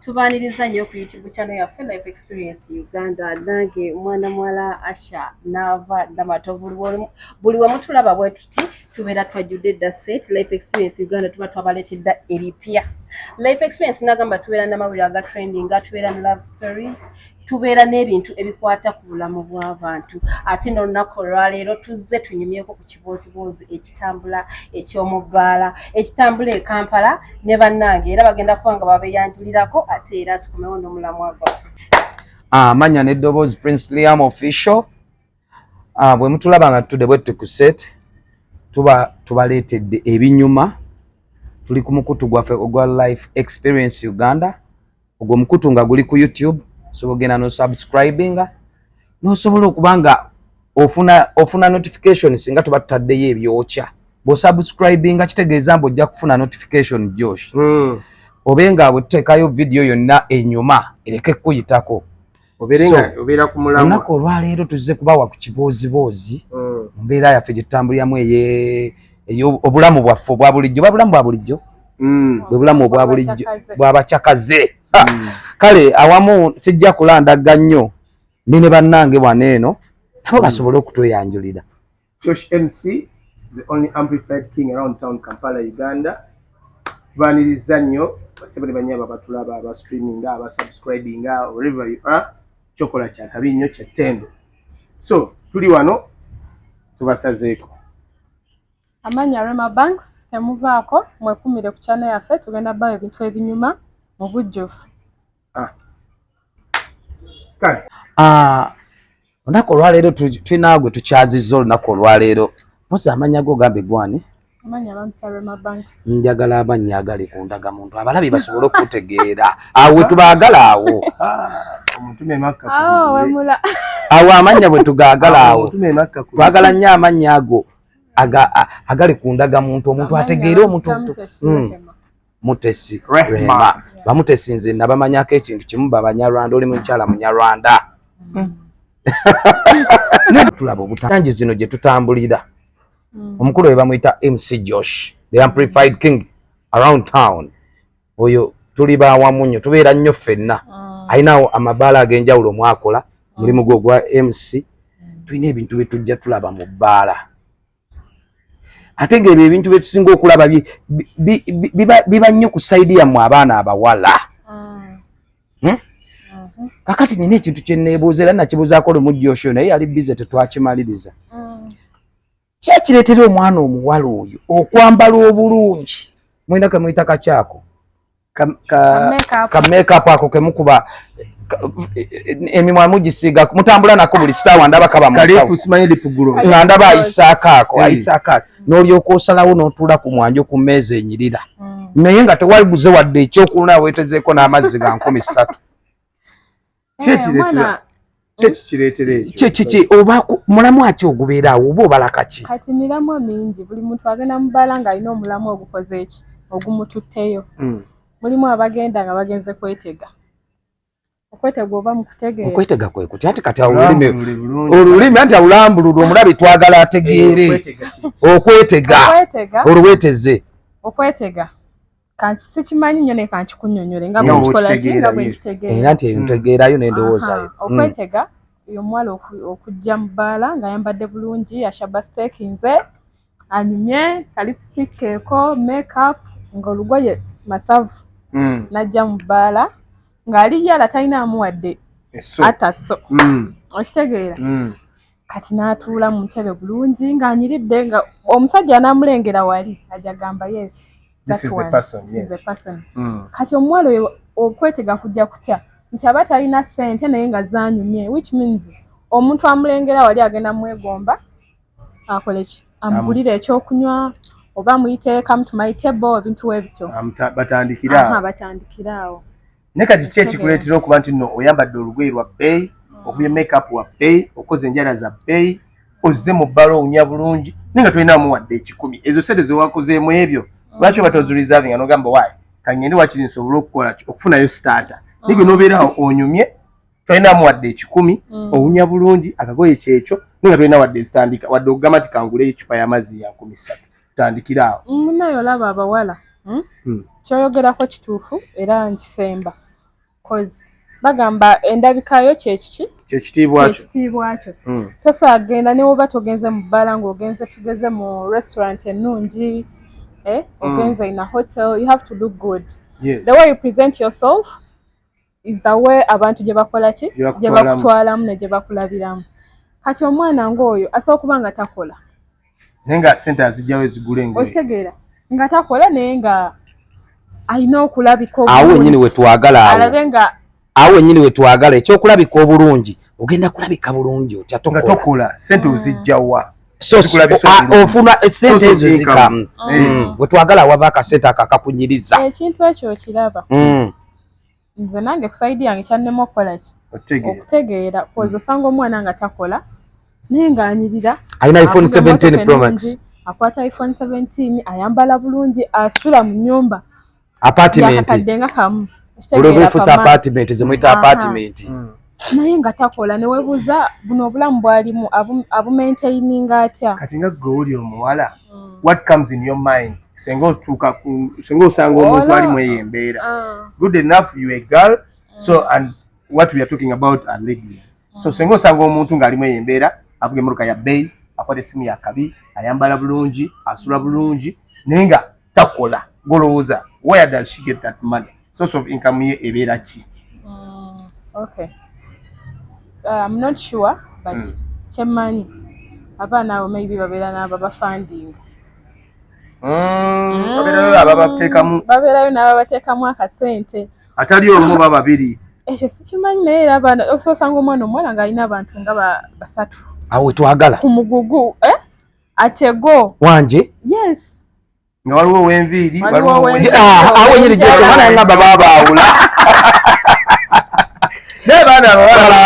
tubaniriza nnyo ku YouTube channel yaffe Life Experience Uganda. Nange mwana mwala Asha nava Damato buli wamu tulaba bwe tuti tubeera twajjudde dda set Life Experience Uganda tuba twabaletedda ebipya. Life Experience nagamba tubeera n'amawulire aga trending, tubeera ne love stories, tubeera n'ebintu ebikwata ku bulamu bw'abantu. Ate n'olunaku olwaleero tuzze tunyumyeko ku kibooziboozi ekitambula eky'omubbaala ekitambula e Kampala ne bannange era bagenda kuba nga babeeyanjulirako ate era tukomewo n'omulamwa gwaffe. Manya n'eddoboozi Prince Liam official. Bwe mutulaba nga tutudde bwettu ku set tuba tubaleetedde ebinyuma. Tuli ku mukutu gwaffe ogwa Life Experience Uganda. Ogwo mukutu nga guli ku YouTube. So ogenda no subscribinga nosobola okuba nga ofuna notification singa tuba tutaddeyo ebyokya. Bo subscribinga kitegeeza mbu ojja kufuna notification Josh. Obenga bwe tuteekayo video yonna enyuma ereke kuyitako. Obeera ku mulamu. Olunaku olwaleero tuzze kubawa ku kibooziboozi mu mbeera yaffe gye tutambuliramu obulamu bwaffe obwa bulijjo. Bulamu bwa bulijjo bwe bulamu obwa bulijjo bw'abakyakaze. Kale awamu sijja kulandaga nnyo ne bannange waneeno nabo basobole okutweyanjulira. Josh MC, the only amplified king around town Kampala, Uganda. Vaniriza nnyo basebole banyaba batulaba aba streaming aba subscribing wherever you are. Chokola kya kabi nnyo kya ttendo. So tuli wano tubasazeeko. Amanya Rema Banks temuvaako mwekumire ku channel yaffe tugenda bayo ebintu ebinyuma mu bujjufu. Kale. Olunaku olwaleero tulinaagwe tukyazizza olunaku olwaleero. Mose amanya go gambe gwani? Amanya abantu Rema Banks. Njagala amanya agali ku ndagamuntu abalabi basobole okutegeera. Awo tubaagala awo. Omutume makka. Wamula. Awo amanya bwe tugaagala awo. Omutume makka. Twagala nnyo amanya ago agali ku ndagamuntu omuntu ategeere omuntu. Mutesi Rema. Bamutesi nze nabamanyako ekintu kimu babanyarwanda oli mukyala munyarwanda. Tulaba obutangi zino gye tutambulira. Omukulu we bamuyita MC Josh, the amplified king around town. Oyo tuli bawamu nnyo tubeera nnyo ffenna. Ayinawo amabaala ag'enjawulo mwakola mulimu gwo gwa MC. Tulina ebintu bye tujja tulaba mu bbaala. Ate ng'ebyo ebintu bye tusinga okulaba biba nnyo ku sayidi yammwe abaana abawala. Kakati nina ekintu kye neebuuza era nakibuuzaako lumu Josh naye yali bize tetwakimaliriza. Kyekireetera omwana omuwala oyo okwambala obulungi mwenda kemuyita kakyako ka make-up ako kemukuba emimwa mugisiiga mutambula nako buli ssaawa ndaba kaba musawo nga ndaba ayisaako ako n'olyoka osalawo n'otuula ku mwanjo ku mmeeza enyirira naye nga tewaliguze wadde ekyokuluna weetezeeko n'amazzi ga 13. Kiki oba mulamu ati ogubeera awo oba obala kaki? Kati miramwa mingi buli muntu agenda mu bbaala ng'alina omulamu ogukoze eki ogumututteyo. Mulimu abagenda nga bagenze kwetega. Okwetega oba mu kutegeera. Okwetega kwe kuti ati kati olulimi anti awulambulula omulabi twagala ategeere. Okwetega olweteze. Okwetega kanti sikimanyi nnyo ne kanti kunnyonnyole nga bwe kikola kinga bwe kitegeera. Era nti ntegeerayo n'endowoozayo. Okwetega oyo omuwala okujja mu bbaala ng'ayambadde bulungi ashaba steekinze anyumye kalipstick eko make-up ng'olugoye masavu n'ajja mu bbaala ng'ali yala talinaamu wadde ataso. Okitegeera kati n'atuula mu ntebe bulungi ng'anyiridde nga omusajja anamulengera wali ajja gamba yes. This is the person, yes. The person. Kati omuwala oyo okwetega kujja kutya nti aba talina ssente naye nga zaanyumye which means omuntu amulengera wali agenda mwegomba akole ki amugulira ekyokunywa oba muyite come to my table ebintu ebityo batandikiraawo. Ne kati ki ekikuleetera okuba nti nno oyambadde olugoye lwa bbeeyi okubye make-up wa bbeeyi okoze enjala za bbeeyi ozze mu bbala owunya bulungi naye nga tolinaamu wadde 10 ezo sente ze wakozeemu ebyo lwaki oba tozireservinga n'ogamba waayi kangende wakiri nsobole okukola okufunayo starter nige n'obeera onyumye tolinaamu wadde 10 owunya bulungi akagoye kyekyo naye nga tolina wadde zitandika wadde okugamba nti kangule ekipa y'amazzi ya 13 tandikiraawo. Munayo olaba abawala kyoyogerako kituufu era nkisemba cause bagamba endabikayo kyekiki kyekitiibwa kyo tosaagenda ne woba togenze mu bbala ng'ogenze tugeze mu restaurant ennungi ogenze in a hotel, you have to look good. The way you present yourself is the way abantu gye bakola ki gye bakutwalamu ne gye bakulabiramu. Kati omwana ng'oyo asobola okuba nga takola naye nga ssente azijjawo ezigula engoye okitegeera nga takola naye nga alina okulabika awo wennyini wetwagala alabe nga awo wennyini wetwagala ekyokulabika obulungi ogenda kulabika bulungi otya nga tokola ssente ozijjawa ofuna essente ezo zikamu wetwagala wava akasente akakapunyiriza ekintu ekyo okiraba nze nange kusaidi yange kyannema okukola ki okutegeera kozi osanga omwana nga takola naye ng'anyirira alina iphone 17 pro max akwata iphone 17 ayambala bulungi asitula mu nnyumba yakakadde nga kamu olwebufusa apartment zemuyita apartment naye nga takola ne weebuuza buno obulamu bwalimu abumaintaininga atya kati nga gwe oli omuwala what comes in your mind senga osanga omuntu ali mu eyo embeera good enough you a girl so and what we are talking about are ladies so senga osanga omuntu ng'ali mu eyo embeera avuga emmotoka ya bbeeyi akwata essimu ya kabi ayambala bulungi asula bulungi naye nga takola golowooza where does she get that money source of income ye ebeera ki okay I'm not sure but kyemmanyi abaana abo maybe babeera n'aba bafandinga babeerayo n'aba bateekamu akasente atali olumu ba babiri ekyo sikimanyi naye era abaana osanga omwana omuwala ng'alina abantu nga basatu awo wetwagala ku mugugu atego wanje yes nga waliwo ow'enviiri awo nyiri gyekyo omwana yangamba babaawula naye baana abawala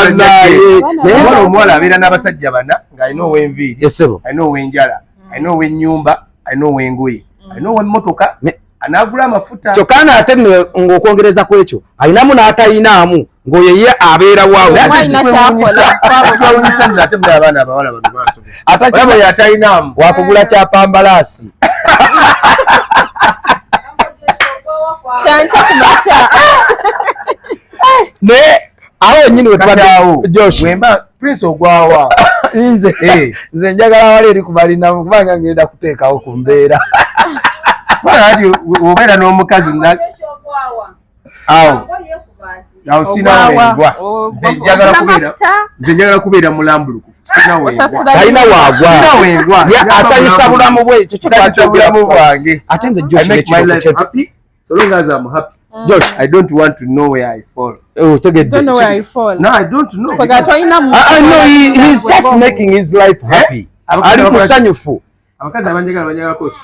omuwala abeera n'abasajja bana ng'alina ow'enviiri alina ow'enjala alina ow'ennyumba alina ow'engoye alina ow'emmotoka anaagula amafuta kyokka naate ng'okwongereza ku ekyo alinamu n'atayinaamu ng'oyo ye abeera waawo twawunyisa ate muli abaana abawala bano maasobola atalinamu wakugula kyapambalaasi kyanca kumakya naye awo wennyini wetubaddeawo wemba prince ogwawa nze njagala wali eri kubalinamu kubanga ngenda kuteekawo ku mbeera ati obeera n'omukazi awo sina wengwa nze njagala kubeera mulambulukufu sina wengwa talina waagwa asanyusa bulamu bwe ekyo bulamu bwange ate nze so long as I'm happy Josh, I don't want to know where I fall. Oh, don't know where I fall. No, I don't know. I know he's just making his life happy. Ali kusanyufu. Abakazi abanjagala coach.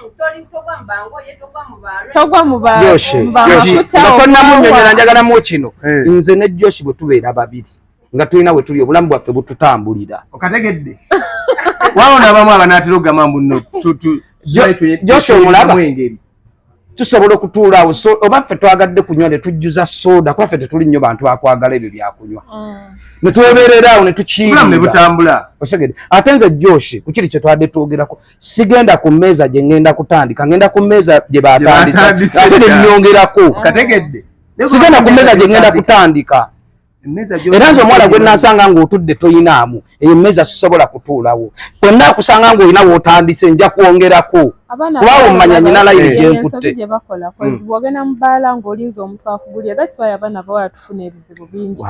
Togwa mu ba. Josh, tonna munnyonnyola njagala mu kino. Nze ne Josh bwe tubeera babiri. Nga tulina we tuli obulamu bwaffe bututambulira. Okategedde. Waona abamu abanaatera okugamba mbuno Josh omulaba. Tusobola okutuulaawo oba ffe twagadde kunywa ne tujjuza soda kuba ffe tetuli nnyo bantu bakwagala ebyo byakunywa ne twebeereraawo ne tukiibutambula osegede ate nze Joshi ku kiri kye twadde twogerako sigenda ku mmeeza gye ngenda kutandika ngenda ku mmeeza gye baatandisa ate ne nnyongerako kategedde sigenda ku mmeeza gye ngenda kutandika era nze omuwala gwe naasanga ng'otudde toyinaamu eyo mmeeza sisobola kutuulawo bwe naakusanga ng'olina w'otandise nja kwongerako kubaawo mmanya nyina layiri gye nkutte bw'ogenda mu bbaala ng'olinza omuntu akugulya that's why abaana bawala tufuna ebizibu bingi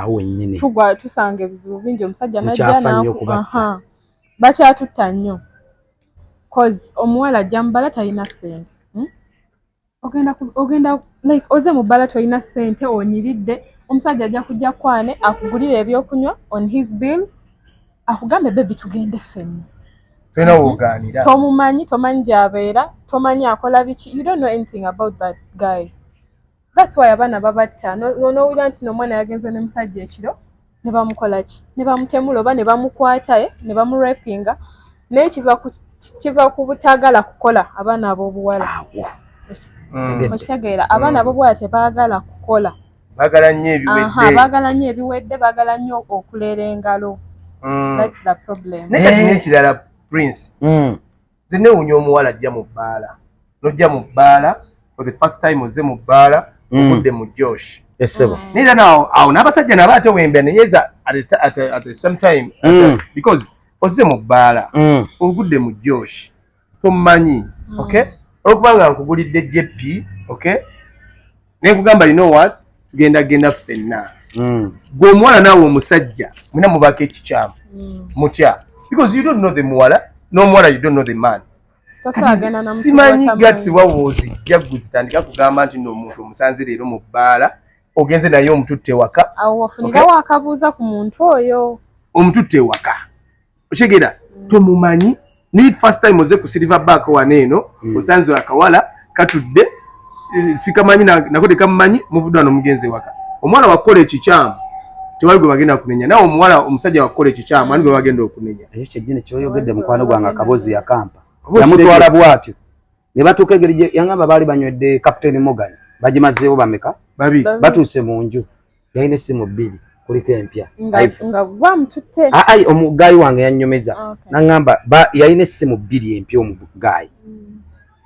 tugwa tusanga ebizibu bingi omusajja najja bakyatutta nnyo cause omuwala ajja mu bbaala talina ssente ogenda like oze mu bbaala tolina ssente onyiridde omusajja ajja kujja kwane akugulira ebyokunywa on his bill akugambe bebi tugende ffenna tena woganira tomanyi gy'abeera tomanyi akola biki you don't know anything about that guy that's why abaana babatta n'owulira nti n'omwana yagenze ne musajja ekiro ne bamukola ki ne bamutemula oba ne bamukwata ne bamurapinga naye kiva ku butagala kukola abaana ab'obuwala okitegeera abaana ab'obuwala tebaagala kukola baagala nnyo ebiwedde baagala nnyo okuleera engalo that's the problem naye kati n'ekirala Prince nze newunya omuwala ajja mu bbaala nojja mu bbaala for the first time oze mu bbaala okudde mu Josh Essebo. Nira now awo n'abasajja nabo ate wembe neyeza at the same time because ozze mu bbaala ogudde mu Josh tomanyi okay okubanga nkugulidde JP okay nekugamba you know what genda ffenna gwe omuwala naawe omusajja mwina mubaka ekikyamu mutya because you don't know the muwala n'omuwala you don't know the man simanyi gatsi wawoozi jagguzitandika kugamba nti n'omuntu omusanze leero mu bbaala ogenze naye omututte waka awo wafunira wakabuuza ku muntu oyo omututte waka oshegera tomumanyi ni first time oze ku Silverback waneeno osanze akawala katudde sikamanyi nako tekamumanyi muvudde wano mugenze waka omwana wakola ekikyamu tewali gwe bagenda kunenya nawe omuwala omusajja wakola ekikyamu ani gwe bagenda okunenya ekyo kyejjine kyoyogedde mukwano gwange akabozi yakampa yamutwala bwatyo ne batuuka engeri yangamba baali banywedde Captain Morgan bagimazeewo bameka batuuse mu nju yalina essimu 2 kuliko empya nga bamututte ai omugayi wange yannyomeza nangamba yalina essimu 2 empya omugayi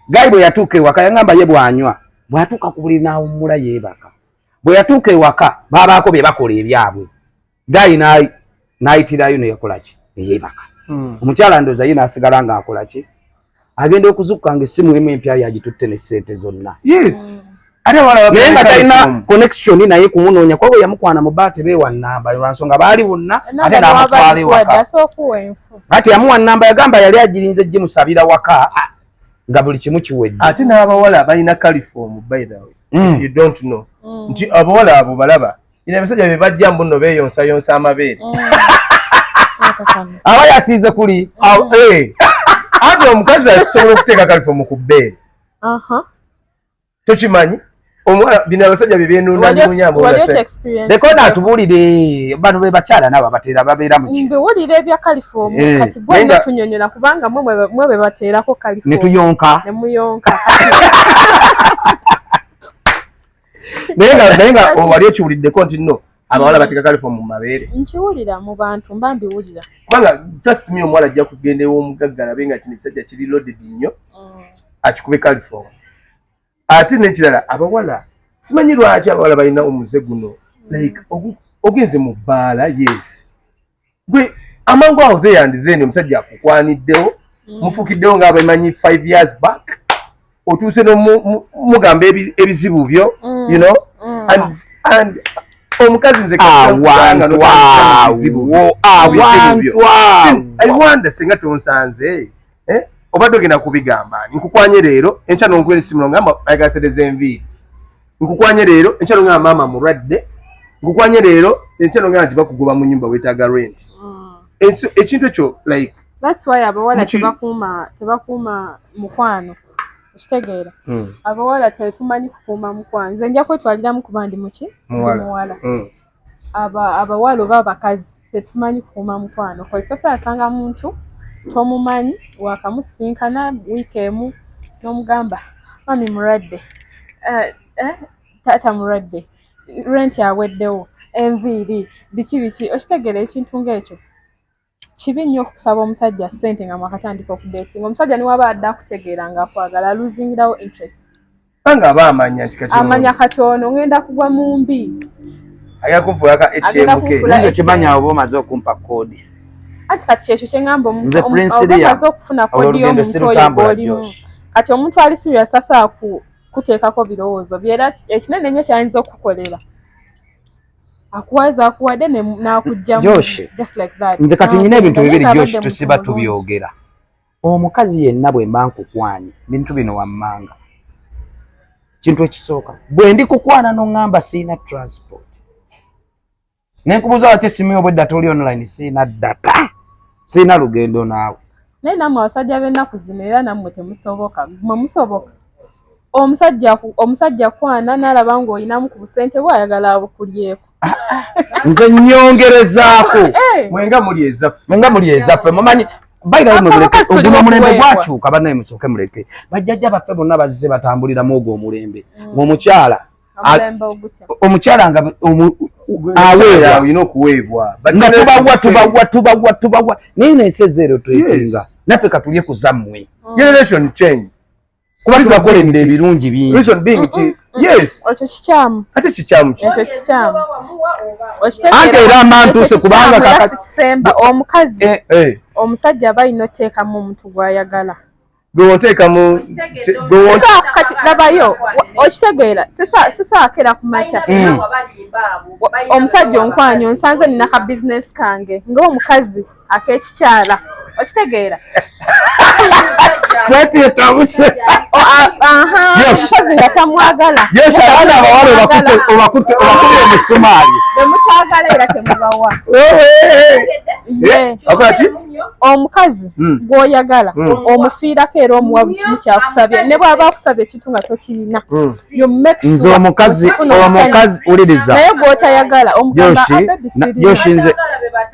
gayi bwe yatuuka ewaka yangamba ye bwanywa bwatuuka ku buli naawummula yeebaka bwe yatuuka ewaka baabaako bye bakola ebyabwe gayi n'ayitirayo neyakolaki neyeebaka omukyala ndooza ye n'asigala nga akolaki agenda okuzukka nga essimu emu empya yagitutte ne ssente zonna naye nga talina connection naye kumunoonya kuba bwe yamukwana mu bbaate beewa nnamba lwansonga baali bonna ate n'amutwala ewaka ati yamuwa nnamba yagamba yali agirinze gimusabira waka nga buli kimu kiwedde ate n'abawala balina caliform by the way if you don't know nti abawala abo balaba ina abasajja be bajja mbuno beeyonsayonsa amabeere aba yasiize kuli ate omukazi akusobola okuteeka caliform ku bbeere tokimanyi omuwala bino abasajja bye byenundandimunyamuleko naatubuulire bano be bakyala nabo abateera babeera muki mbiwulira ebya caliform kati gwena tunyonyola kubanga mwe bwe bateerako caliform netuyonka nemuyonka naye nga wali ekiwuliddeko nti nno abawala bateeka caliform mu mabeere nkiwulira mu bantu mba mbiwulira kubanga trust me omuwala ajja kugenda ew'omugagga nabe nga kino ekisajja kiri loaded nnyo akikube caliform ate n'ekirala abawala simanyi lwaki abawala balina omuze guno like ogenze mu bbaala yes gwe amangu awo there and then omusajja akukwaniddewo mufukiddewo nga abamanyi 5 years back otuuse nomugamba ebizibu byo you know and omukazi nze I wonder singa tonsanze obadde ogenda kubigamba nkukwanye leero enkya nonkwera essimu ngamba ayagasereza enviiri nkukwanye leero enkya nongamba maama mulwadde nkukwanye leero enkya nongamba nti bakugoba mu nyumba weetaaga rent ekintu ekyo like that's why abawala tebakuuma mukwano okitegeera abawala tetumanyi kukuuma mukwano nze nja kwetwaliramu kuba ndi muki muwala abawala oba abakazi tetumanyi kukuuma mukwano kozesa asanga muntu tomumanyi wakamusinkana wiiki emu n'omugamba mami mulwadde taata mulwadde rent yaweddewo enviiri biki okitegeera ekintu ng'ekyo kibi nnyo okusaba omusajja ssente nga mwakatandika okudeetinga omusajja niwaba adde akutegeera nga akwagala losingirawo interest anga aba amanya nti amanya katono ngenda kugwa mu mbi ayakufuulaka HMK nzo kimanya oba omaze okumpa koodi ati kati kyekyo kyeŋŋamba omaze okufuna koodi y'omuntu oyo gw'olimu kati omuntu ali serious asaa kuteekako birowoozo byera ekinene nnyo kyayinza okukolera akuwaza akuwadde n'akugjamu just like that nze kati nyina ebintu bibiri Josh tusiba tubyogera omukazi yenna bwe mba nkukwanye bintu bino wammanga kintu ekisooka bwe ndi kukwana n'oŋŋamba siina transport nenkubuuza waki essimu yo bwedda toli online siina data siina lugendo naawe naye nammwe abasajja b'ennaku zino era nammwe temusoboka mwe musoboka omusajja kwana n'alaba ng'olinamu ku busente bwe ayagala abukulyeko nze nnyongerezaako mwenga muli ezaffe mumanyi guno omulembe gwakyuka bannaye musooke muleke bajjajja baffe bonna bazze batambuliramu ogwo omulembe omukyala nga aweera olina okuweebwa nga tubawa naye nensi ezeero twetinga naffe katulye ku zammwe generation change kuba tubakoledde ebirungi bingi reason being Yes. Ocho kikyamu. Ate kikyamu ki? Ekyo kikyamu. Anti era amantuse kubanga kakati December omukazi. Omusajja aba alina oteekamu omuntu gw'ayagala. Gwoteeka mu kati labayo okitegeera sisaakera ku makya. Omusajja onkwanyo nsanze nina ka business kange ng'omukazi ak'ekikyala. Okitegeera? Seti etabuse. Omukazi nga tamwagala. Yesha abana abawala obakutte omusumaali. Temutwagala era temubawa. Akati? Omukazi gw'oyagala omufiirako era omuwa buli kimu kyakusabye ne bw'aba akusabye ekintu nga tokirina. Nze omukazi uliriza naye gw'otayagala omugamba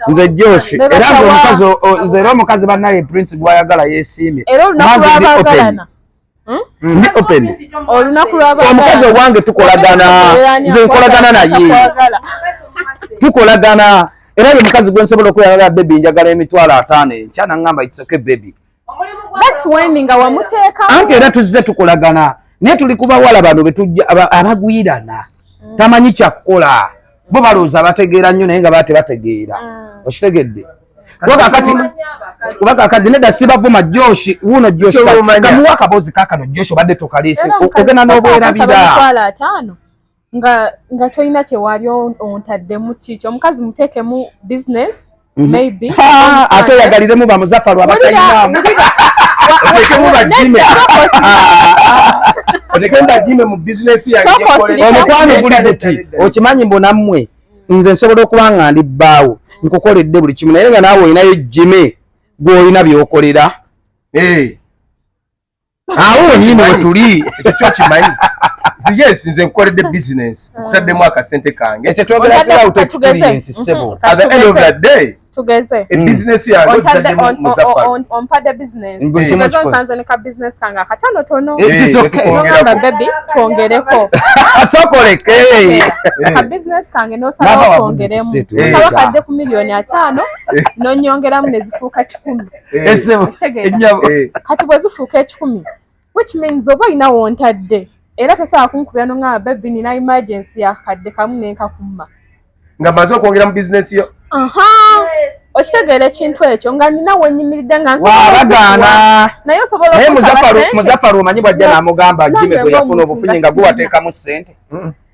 nze Joshi era omukazi bannaye Prince gw'ayagala yeesiimye era olunaku lw'abaagalana ndi open olunaku lw'abaagalana omukazi owange tukolagana nze nkolagana naye tukolagana era ye mukazi gwe nsobola okuyagala baby njagala emitwalo 5 enkya naŋŋamba it's okay baby that's when nga wamuteeka anti era tuzze tukolagana naye tuli ku bawala bano betujja abagwirana tamanyi kyakukola bo balowooza bategeera nnyo naye nga batebategeera okitegedde kuba kakati nedda sibavuma Joshi wuno Joshi kamuwa akaboozi kaakano Joshi obadde tokaleese ogenda n'obwerabira nga tolina kyewali ontaddemu kiki omukazi muteekemu business maybe ate oyagaliremu bamuzafalu abatayinamu oteekemu bajime oteekemu bajime mu bizinesi yange omukwano guli guti okimanyi mbonammwe nze nsobola okuba nga ndi bbaawo nkukoledde buli kimu naye nga naawe olinayo jime gw'olina by'okolera awo wennyini we tuli ekyo kyokimanyi yes nze nkukoledde business nkutaddemu akasente kange ekyo twogera throughout experience sebo at the end of the day tugeze business yange nkutaddemu muzafalu ompadde business nsanze ne ka business kange akatonotono ngamba baby twongereko asokoleke ka business kange nosaba twongeremu nsaba kadde ku milioni 5 nonyongeramu ne zifuuka 10 kati bwe zifuuka 10 which means oba olina wontadde era tasaba kunkubira nongamba baby nina emergency yakadde kamu nenkakumma nga maze okwongera mu business yo okitegeera ekintu ekyo nga nina wenyimiridde nga wabagaana naye osobola naye muzafalu omanyi bwajja n'amugamba Jime gwe yafuna obufunyi nga gwe wateekamu ssente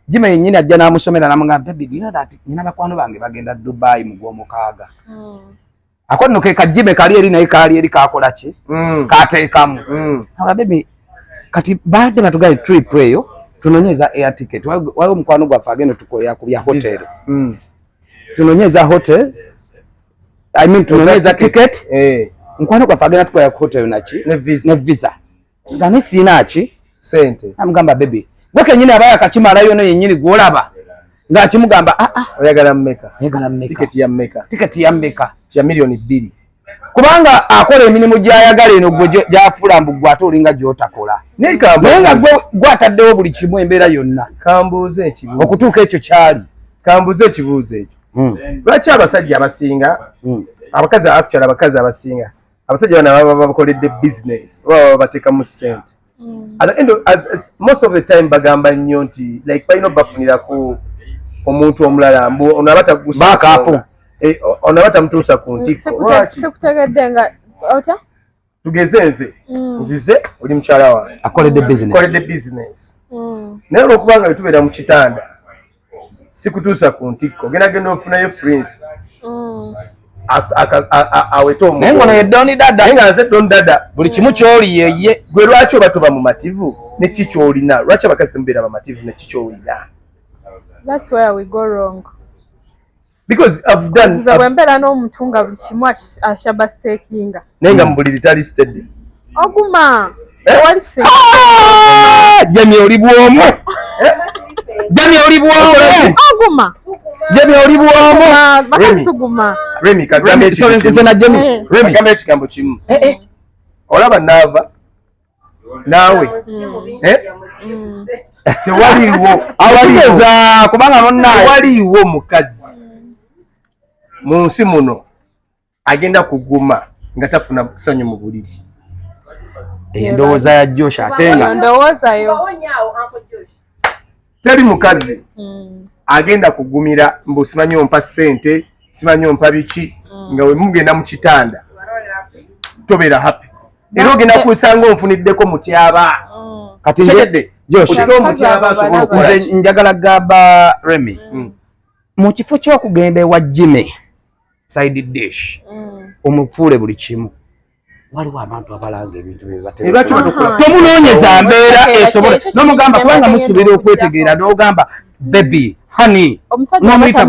Jime yennyini ajja n'amusomera n'amugamba baby you know that nina bakwano bange bagenda Dubai mu gw'omukaaga ako nno ke kajime kali eri naye kaali eri kakola ki kateekamu aba baby kati baadde batugaye trip eyo tunonyeza air ticket waliwo mukwano gwaffe agenda tukolera ku bya hotel tunonyeza hotel I mean tunonyeza ticket mukwano gwaffe agenda tukolera ku hotel naki ne visa nga nesiina ki sente amugamba baby gwe kenyini abaye akakimalayo no yennyini gwolaba ng'akimugamba oyagala mmeka ticket ya mmeka kya milioni 2 kubanga akola emirimu gy'ayagala eno gwe gy'afuula mbu gwe ate olinga gy'otakola naye nga gwe ataddewo buli kimu embeera yonna kambuuze ekibuuzo okutuuka ekyo kyali kambuuze ekibuuzo ekyo lwaki abasajja abasinga abakazi abasinga abasajja bana baba bakoledde business oba bateekamu ssente at the end most of the time bagamba nnyo nti like balina bafunirako omuntu omulala mbu bakapo onabata mutuusa ku ntikko sikutegedde nga otya tugeze nzize oli mukyala wange akoledde business naye olwokubanga wetubeera mu kitanda sikutuusa ku ntikko genda ofunayo Prince aweta naye ngono ye Doni Dada naye nga nze Doni Dada buli kimu ky'oli ye gwe lwaki oba toba mumativu neki ky'olina lwaki abakazi temubeera bamativu neki ky'olina that's where we go wrong because I've done wembera n'omuntu nga buli kimu ashaba stakinga naye nga mubuliri tali steady oguma wali Jamie oli bwomu Jamie oli bwomu oguma Jamie oli bwomu bakazi tuguma Remy kagambe ekigambo kimu olaba naava naawe tewaliiwo awaliza kubanga munnaye tewaliiwo mukazi mu nsi muno agenda kuguma nga tafuna ssanyu mu buliri endowooza ya Josh ate nga ndowoozayo teri mukazi agenda kugumira mbu simanyi ompa ssente simanyi ompa biki nga we mugenda mu kitanda tobeera happy era ogenda kusanga onfuniddeko mutyaba kati ntegedde Josh omutyaba asobola okukola nze njagala gamba Remy mu kifo ky'okugenda ewa Jimmy side dish omufuule buli kimu waliwo abantu abalanga ebintu tomunoonyeza mbeera esobola n'omugamba kubanga musuubira okwetegeera n'ogamba baby honey n'omuyita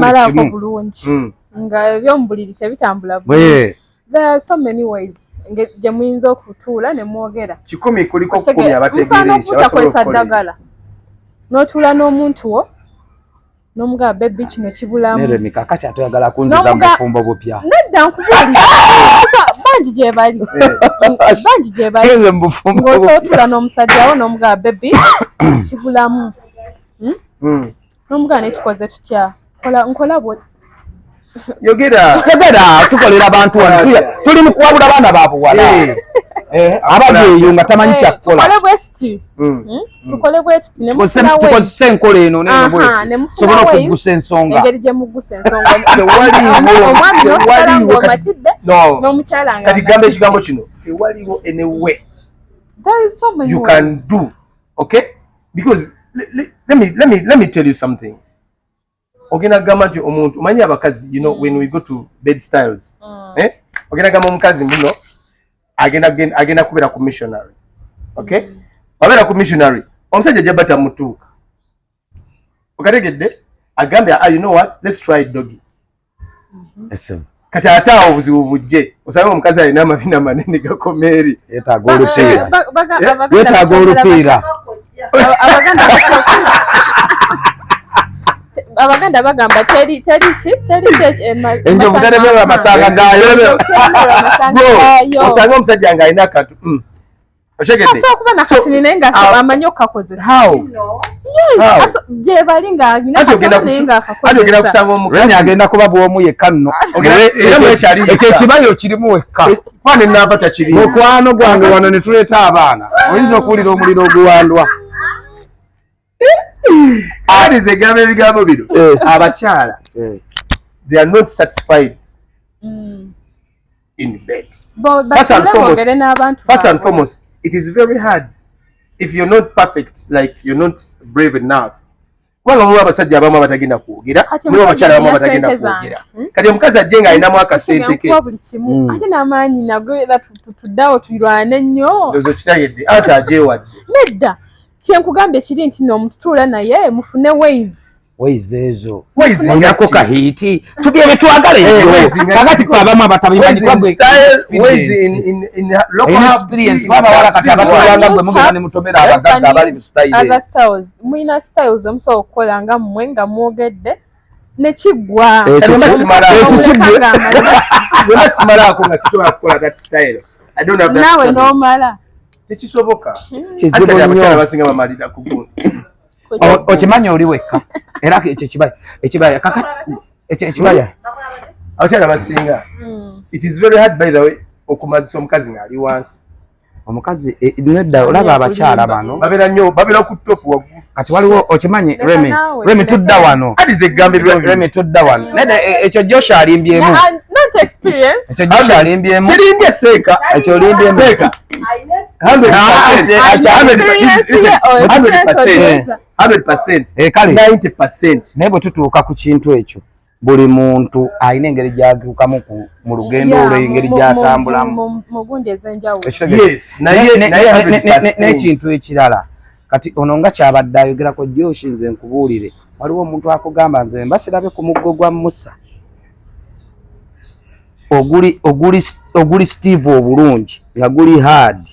bulungi nga ebyomubuliri tebitambula bulungi. There are so many ways gye muyinza okutuula ne mwogera 10 kuliko 10 abategeera ekyo ddagala n'otuula n'omuntu wo n'omugamba baby kino kibulamu Remy kakati atoyagala kunziza mu bufumbo bupya nedda nkubuulira bangi gye bali ng'osootuula n'omusajja wo n'omugamba baby kibulamu n'omugamba nekikoze tutya nkola bwe yogera tukolera abantu wano tuli mu kuwabula baana ba buwala abageeyo nga tamanyi kyakukola tukole bwe tuti tukozesa enkola eno neno bweti sobola okuggusa ensonga engeri gye muggusa ensonga omwami n'osala ng'omatidde n'omukyala nga kati gamba ekigambo kino tewaliwo any way you can do okay because let me tell you something ogenda gamba nti omuntu omanyi abakazi you know when we go to bed styles ogenda gamba omukazi muno agenda kubeera ku missionary okay wabeera ku missionary omusajja jaba tamutuuka okategedde agambe you know what let's try doggy kati ate awo obuzibu bujje osanga omukazi alina amabina manene gakomeeri yeetaaga olupiira abaganda bagamba teri enjovu teremerwa amasanga gaayo osanga omusajja nga alina akantu oshegedde okuba nakatini naye nga amanyi okukakozesa gye bali nga alina katini naye nga ogenda kusanga omukazi agenda kuba bw'omu yekka nno ekyo ekibayo kirimu wekka kwane namba takiri mukwano gwange wano ne tuleeta abaana oyinza okuwulira omuliro oguwandwa alize gamba ebigambo bino abakyala they are not satisfied in bed first and foremost it is very hard if you're not perfect like you're not brave enough kubanga muliwo abasajja abamu abatagenda kwogera muliwo abakyala abamu abatagenda kwogera kati omukazi ajje nga alinamu akasente ke ate n'amaanyi nago era tuddawo tulwane nnyo ozo kitayedde ansa ajeewadde nedda kyenkugambye kiri nti n'omututuula naye mufune ways ezo inako kahiiti tubye betwagala eyo kakati fe abamu abatabimanyi babawala kati abatulanga gwe mugenda ne mutomera abagagga abali mu style muyina styles omusobola okukola nga mmwe nga mwogedde nekigwa simalaako nga sisobola kukola that style naawe n'omala tekisoboka kizibu nnyo abasinga bamalira ku gundi okimanyi oli wekka era ekyo ekibaya abakyala basinga it is very hard by the way okumazisa omukazi ng'ali wansi omukazi nedda olaba abakyala bano babeera ku top waggulu kati waliwo okimanyi Remy tudda wano Remy tudda wano nedda ekyo Josh alimbyemu ekyo Josh alimbyemu sirimbye seeka ekyo olimbyemu seeka 100% kale 90% naye bwe tutuuka ku kintu ekyo buli muntu alina engeri gyatuukamu mu lugendo olwo engeri gyatambulamu n'ekintu ekirala kati ono nga kyabadde ayogerako Josh nze nkubuulire waliwo omuntu akugamba nze mbasirabe ku muggo gwa Musa oguli Steve obulungi nga guli hard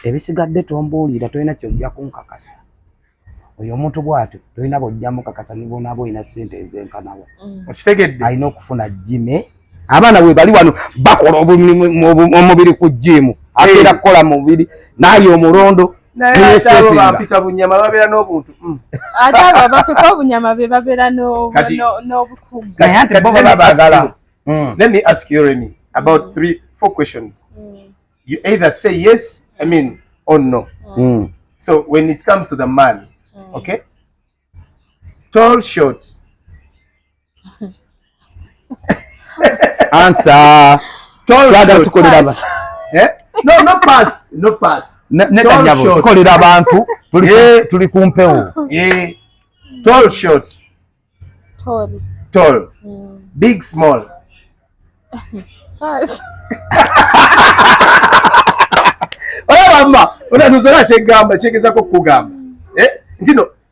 ebisigadde tombuulira tolina kyojja kunkakasa oyo omuntu bw'atyo tolina bw'ojja mukakasa nibonaaba olina ssente ezenkanawo okitegedde alina okufuna jime abaana bwe bali wano bakola omubiri ku jimu akeera kukola mubiri naye omulondo bampika bunyama babeera n'obuntu ate abo bapika obunyama be babeera n'obukugu naye ate bo baba baagala. Let me ask you, Remy, about 3-4 questions. You either say yes, or no. So when it comes to the man, okay, Tall, short. Answer. Tall, short. Tukolera abantu. No pass. No pass. Neta nyabo tukolera abantu tuli kumpewo. Yeah. Tall, short. Tall. Big, small. Mama, unanuzora chegamba chegezako kugamba.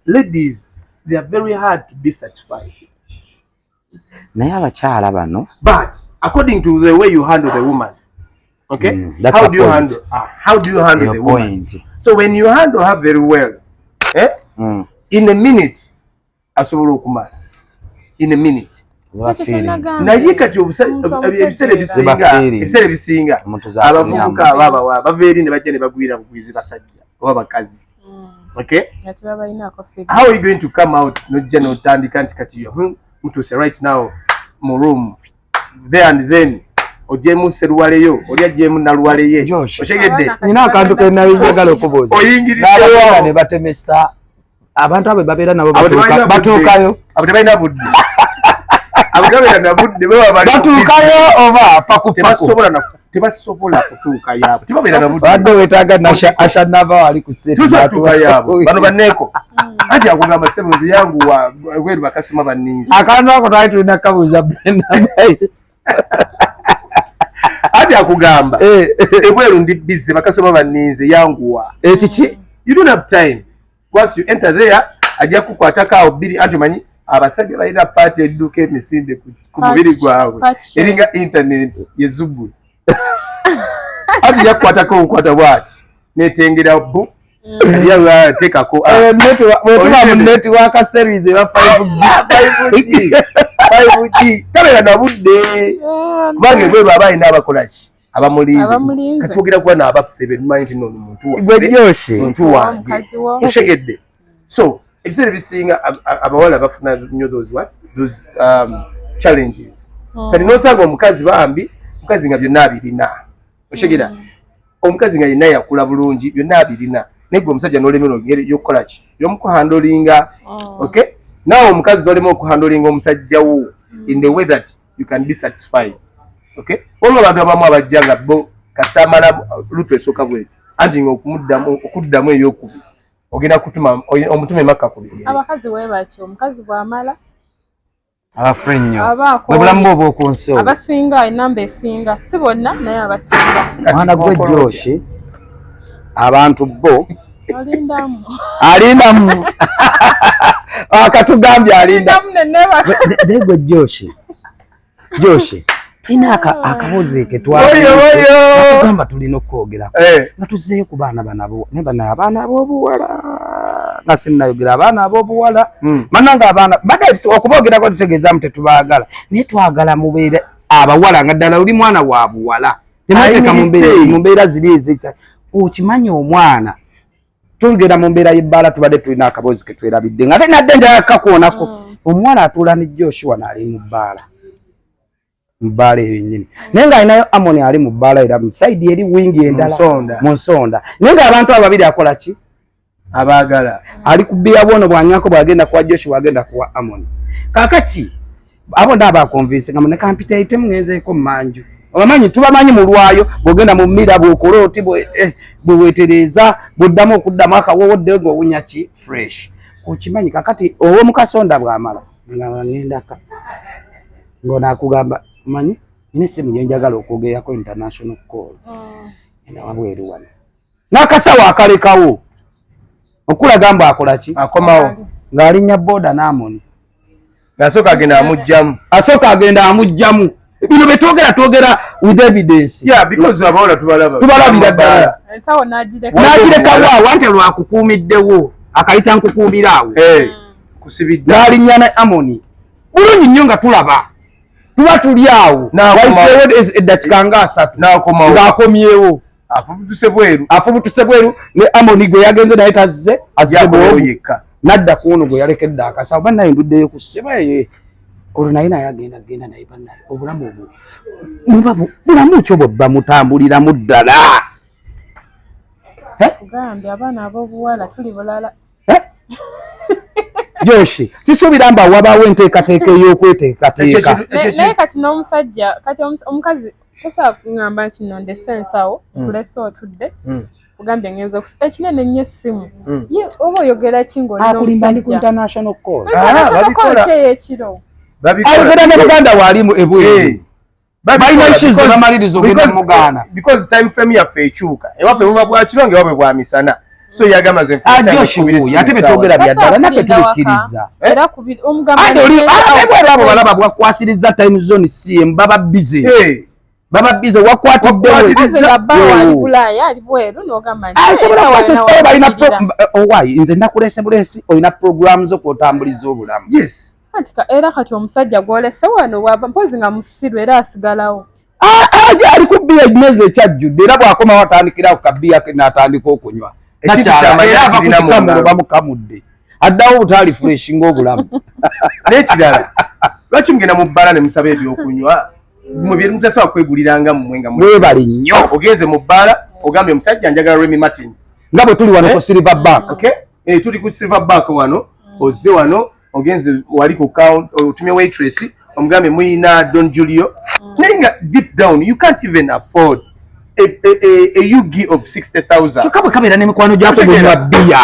Ladies, they are very hard to be satisfied. Naye abakyala bano, but according to the way you handle the woman, okay, how do you handle the woman? So when you handle her very well, in a minute asobola okumala, in a minute. Naye kati ebiseera ebisinga abavubuka ababa bava eri ne bajja ne bagwira bugwizi basajja oba bakazi. Okay, how are you going to come out nojja notandika nti kati mutuse right now mu room there and then ojemu seruwaleyo oli ajemu naluwaleye oshegedde nina akantu ke nayinjagala okubuuza oyingirira ne batemesa abantu abo babeera nabo batuukayo abo tebalina budde abagabira na budde batuukayo oba pakupaku tebasobola kutuukayo abo tebabeera na budde badde wetaaga nasha nava ali ku seti tutuukayo abo bano banneeko ati akugamba sebuzi yangu weru bakasoma banninzi akantu ako twali tulina kabuuza Brenda ati akugamba ebweru ndi busy bakasoma banninzi yanguwa ekiki you don't have time once you enter there ajja kukwatako awo bbiri anti manyi abasajja balina paati edduka emisinde ku mubiri gwabwe eringa internet yezugu ati yakukwatako obukwata bwati netengera bu tekako bwetuba mu netiwaka series eba 5G kamera na budde kubanga ebweru aba alina abakolaki abamuliize katwogera kuba n'abaffe betumanyi nti nono muntu wange oshegedde. So ebiseera ebisinga abawala bafuna nnyo those challenges kati nosanga omukazi bambi omukazi nga byonna abirina oshegera omukazi nga yenna yakula bulungi byonna abirina naye gwe omusajja n'olemera engeri y'okukola ki y'omukuhandolinga. Okay, naawe omukazi n'olema okuhandolinga omusajja wo in the way that you can be satisfied. Okay, olwo abantu abamu abajja nga bo kastamala lutu esooka bweti anti nga okuddamu ebyokubiri ogenda kutuma omutume maka kubiri abakazi webaki omukazi bwamala abafrenyo webulamu bwo bwokunsi abasinga enamba esinga si bonna naye abasinga mwana gwe Joshi abantu bo alindamu akatugambye alindamu gwe Joshi ina akabuzi ke twagamba tulina okwogera nga tuzeeyo ku baana banabo nebana abaana ab'obuwala nga sinnayogera abaana ab'obuwala mananga abaana badde okubogerako tutegeeza mu tetubaagala naye twagala mubeere abawala nga ddala oli mwana wa buwala temateeka mu mbeera ziri ezita okimanyi omwana tugenda mu mbeera y'ebbaala tubadde tulina akabozi ke twerabidde nga nadde njakakoonako omuwala atuula ne Joshua naali mu bbaala mbale yenyini nenga alinayo Amoni ali mu bbaala era mu side eri wingi endala mu nsonda nenga abantu ababiri akola ki abaagala ali kubbiya bwono bwanywako bwagenda kwa Joshua bwagenda kuwa Amoni kakati abo ndaba convince nga muneka mpita ite mwenzeeko manju obamanyi tubamanyi mu lwayo bwogenda mu mmira bwokola oti bwewetereza bwoddamu okuddamu akawowodde ngo owunya ki fresh okimanyi kakati owo mukasonda bwamala nga ngendaka ngona akugamba manyi nisimu yenjagala okwogerako international call ena wabweru wano n'akasawo akalekawo okulaga mbu akola ki akomawo ng'alinnya boda n'Amoni asooka agenda amugjamu bino betwogera with evidence because abawala tubalabira ddala n'agirekawo wante lwakukuumiddewo akayita nkukuumirawo kusibidde n'alinnya ne Amoni bulungi nnyo nga tulaba tuba tuli awo eddakiika nga 3 ng'akomyewo afubutuse bweru ne Amoni gwe yagenze naye tazze yekka nadda ku ono gwe yalekedde akasawo bannaye nduddeyo ku sseba olwo naye agenda naye bannaye obulamu obwo bulamu ki obwo bamutambuliramu ddala kugambye abaana ab'obuwala tuli bulala Joshi sisuubira mba wabaawo enteekateeka ey'okweteekateeka naye kati n'omusajja kati omukazi tosobola kungamba nti nonde sensawo nkulese otudde kugambye ngenza ekinene nnyo essimu ye oba oyogera ki akulimba ndi ku international call kyeyekiro ayogera ne Buganda waalimu ebweru balina issues bamaliriza ogenda mugaana because time frame yaffe ekyuka ewaffe buba bwa kiro ngewaffe bwa misana so yagamba ze ate betwogera byaddala naffe tubikkiriza ate abo balaba bwakwasiriza time zone cm baba busy wakwatidde nze nakulese bulesi olina programu zo kwotambuliza obulamu era kati omusajja gwolese wano waba mpozi nga musiru era asigalawo ali ku bbiya emyezi ekyajjudde era bw'akomawo atandikira ku kabbiya n'atandika okunywa nakyala bamukamudde addawo obutaali fresh ng'obulamu n'ekirala lwaki mugenda mu bbala ne musaba ebyokunywa mutasobola kweguliranga mmwe nga mwebali nnyo ogenze mu bbala ogambye omusajja njagala Remy Martins nga bwe tuli wano ku Silver Bank tuli ku Silver Bank wano ozze wano ogenze wali ku count otumye waitress omugambye muyina Don Julio naye nga deep down you can't even afford a yugi of 60,000 kyokka bwe kabeera n'emikwano gyako munywa bbiya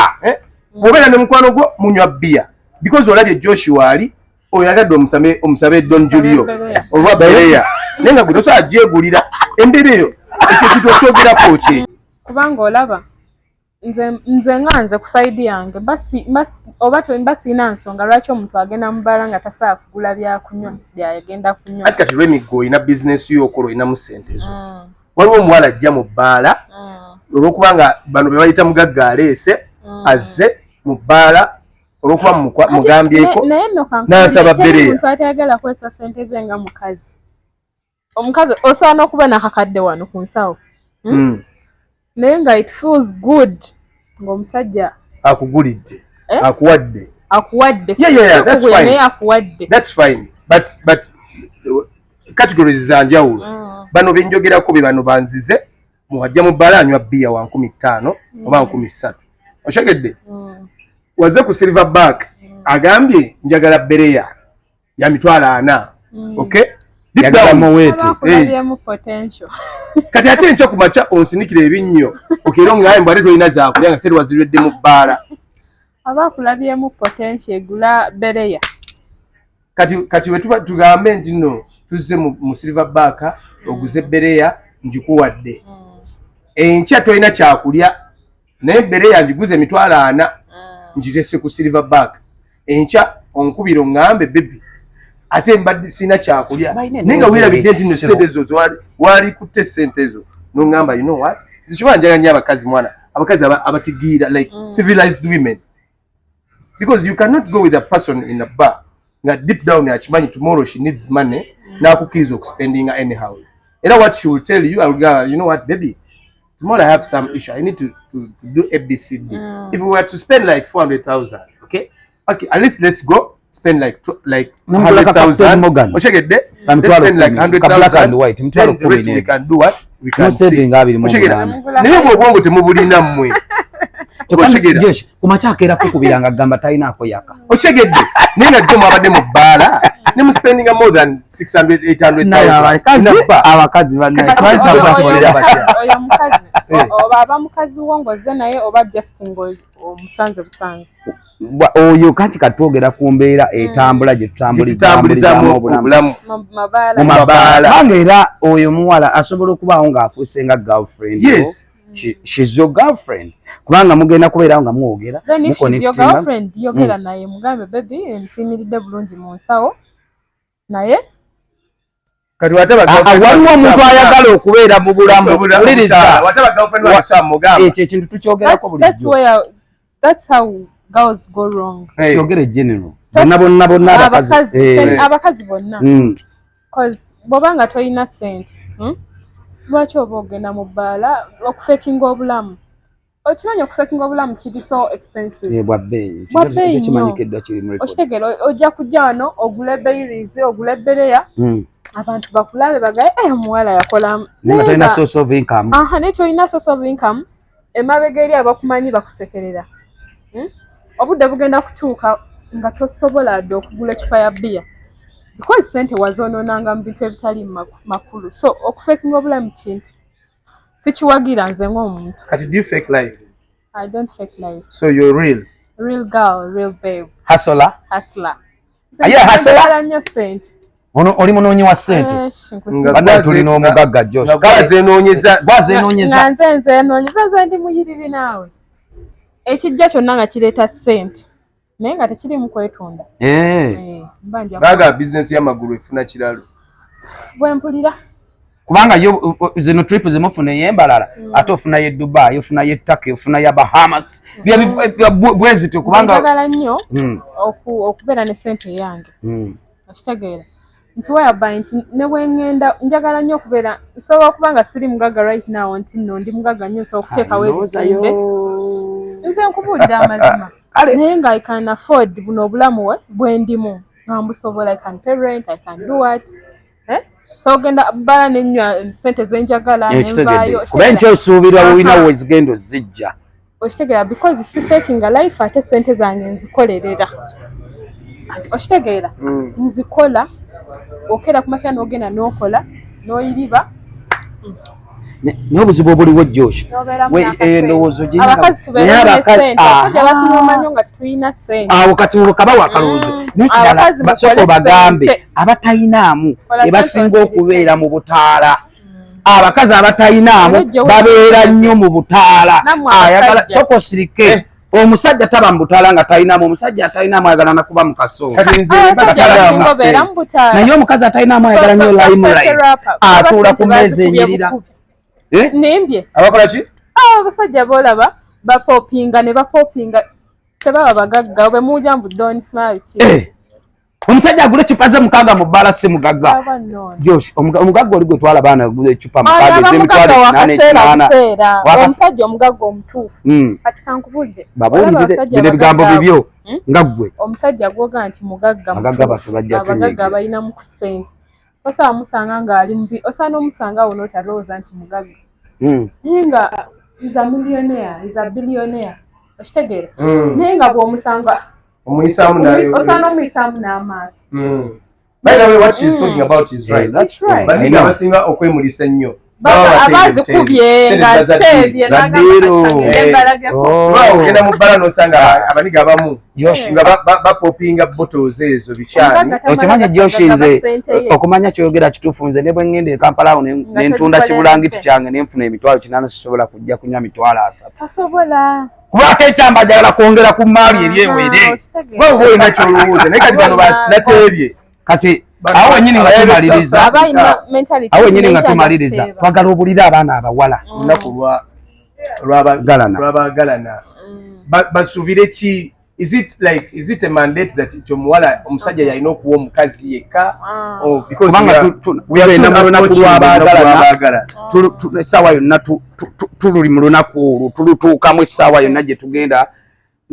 bw'obeera n'emikwano gwo munywa bbiya because olabye Joshua ali oyagadde omusabe Don Julio oba Bereya naye nga gwe tosobola gyegulira embeera eyo ekyo kintu okyogerako kye kubanga olaba nze nganze ku saidi yange oba basiina nsonga lwaki omuntu agenda mu bbala nga tasobola kugula byakunywa byagenda kunywa ati kati Remy gwe olina bizinesi y'okola olinamu ssente zo waliwo omuwala ajja mu bbaala olw'okuba nga bano be bayita mugagga aleese azze mu bbaala olw'okuba mugambyeko n'asaba Bereya omuntu atayagala kwesa ssente ze nga omukazi osobola n'okuba n'akakadde wano ku nsawo naye nga it feels good ng'omusajja akugulidde akuwadde naye akuwadde that's fine but categories za njawulo bano benjogerako be bano banzize muwajja mu bbala anywa bbiya wa 15 oba 13 oshegedde wazze ku Silver Bank agambye njagala Bereya ya mitwalo 4 okay kati ate enkya ku makya onsinikira ebinnyo okeera ngaye mbwate tolina zakulya nga seri wazirwedde mu bbaala aba akulabyemu potential egula Bereya kati we tuba tugambe nti nno tuzze mu Silver Bank oguze Bereya njikuwadde enkya tolina kyakulya naye Bereya njiguze emitwalo 4 njitese ku Silver Bank enkya onkubira oŋŋambe bebi ate mbadde sina kyakulya naye nga weerabidde nti no ssente ezo wali kutte ssente ezo noŋŋamba you know what zikiba njagala nnyo abakazi mwana abakazi abatigiira like civilized women because you cannot go with a person in a bar nga deep down akimanyi tomorrow she needs money n'akukkiriza okuspendinga anyhow era what she will tell you you know what baby tomorrow I have some issue I need to do ABCD if we were to spend like 400,000 okay at least let's go spend like 100,000 oshegedde spend like 100,000 then the rest we can do what we can see naye obwongo temubulina mmwe kumakyakera kukubiranga gamba talinaako yaka oshegedde naye nga jjo mwabadde mu bbaala ne mu spendinga more than 600,000-800,000 abakazi oyo mukazi oba aba mukazi wo ng'ozze naye oba justing omusanze busanze oyo kati katwogera ku mbeera etambula gye tutambulizamu obulamu mu mabaala kubanga era oyo muwala asobola okubaawo ng'afuuse nga girlfriend yes she's your girlfriend kubanga mugenda kubeerawo nga mwogera yogera naye mugambe baby emisiimiridde bulungi mu nsawo naye kati waliwo omuntu ayagala okubeera mu bulamu uliriza ekyo ekintu tukyogerako bulijjo that's how girls go wrong kyogere general bonna abakazi bonna cause bw'oba nga tolina ssente lwaki oba ogenda mu bbaala okufekinga obulamu okimanyi okufekinga obulamu kiri so expensive bwabbeeyi okitegeera ojja kujja wano ogule beiris ogule Bereya abantu bakulabe bagaye omuwala yakolamu naye tolina source of income naye tolina source of income emabega eri abakumanyi bakusekerera obudde bugenda kutuuka nga tosobola dde okugula ekikupa ya bbiya because sente wazonoonanga mu bintu ebitali makulu so okufekinga obulamu kintu sikiwagira nze ng'omuntu. Kati do you fake life? I don't fake life. So you're real Girl, real babe. Hustler. Aye hustler. Nnyo sente. Ono oli munoonyi wa ssente. Bana tulina omugagga Josh. Gwazenoonyeza. Nga nze noonyeza ndi muyiriri naawe. Ekijja kyonna nga kireeta ssente. Naye nga tekiri mu kwetunda. Baga business y'amagulu efuna kiralo. Bwe mpulira. Kubanga yo zino trip zimufuna yembalala ate ofuna ye Dubai ofuna ye Turkey ofuna ya Bahamas bwezito kubanga njagala nnyo okubeera ne sente yange okitegeera nti whereby nti ne bwengenda njagala nnyo okubeera nsobola okubanga siri mugagga right now nti nno ndi mugagga nnyo nsobola okuteekawo ebizimbe nze nkubuulira amazima naye nga I can afford buno obulamu bwendimu nga mbusobola I can pay rent I can do what so genda bala nenywa sente zenjagala nenvayo kuba nti osuubirwa wina wezigendo zijja okitegeera because si faking a life ate sente zange nzikolerera okitegeera nzikola okera kumakya n'ogenda n'okola n'oyiriba n'obuzibu obuliwo Josh endowoozo gye abakazi tubeera sente abakazi batuluma nnyo nga tetulina sente awo kati kabawa akalowoozo n'ekirala soko bagambe abatayinaamu ebasinga okubeera mu butaala abakazi abatayinaamu babeera nnyo mu butaala ayagala soko sirike omusajja taba mu butaala nga tayinaamu omusajja atayinaamu ayagala nakuba mu kasonga naye omukazi atayinaamu ayagala nnyo limelight atuula ku mmeeza enyirira nimbye abakola ki abasajja bolaba bapopinga ne bapopinga tebaba bagagga bwe muulya mbu don't smile ki omusajja agula ecupa ze mukaaga mu bbala si mugagga Josh omugagga oli gwe twala baana agula ecupa mukaaga ez'emitwalo omusajja omugagga omutuufu kati kankubulire babuulirire bino ebigambo bibyo nga ggwe omusajja gwoga nti mugagga abagagga balinamu ku ssente osaana musanga ng'ali mubi osaana omusanga awo n'otalowooza nti mugagga naye nga is a millionaire is a billionaire okitegeera naye nga bw'omusanga osaana omuyisaamu n'amaaso. By the way, what she's talking about is right. That's right. Baniga abasinga okwemulisa nnyo abazikubye nga teebye ogenda mu bbala n'osanga abaniga abamu nga bapopinga bottles ezo bikyani okimanya Josh nze okumanya kyogera kituufu nze ne bwe ngenda e Kampala awo ne ntunda kibulangiti kyange ne nfuna emitwalo 8 sisobola kujja kunywa mitwalo 3 tosobola kuba ate ekyamba njagala kwongera ku maali eryewere bwe olina kyolowooza naye kati bano nateebye kati awo wenyini nga tumaliriza awo wenyini nga tumaliriza twagala obulire abaana abawala olunaku lw'abagalana basuubire ki is it a mandate that omuwala omusajja yalina okuwa omukazi yekka kubanga tugenda mu lunaku lw'abaagalana essaawa yonna tululi mu lunaku olwo tulutuukamu essaawa yonna gye tugenda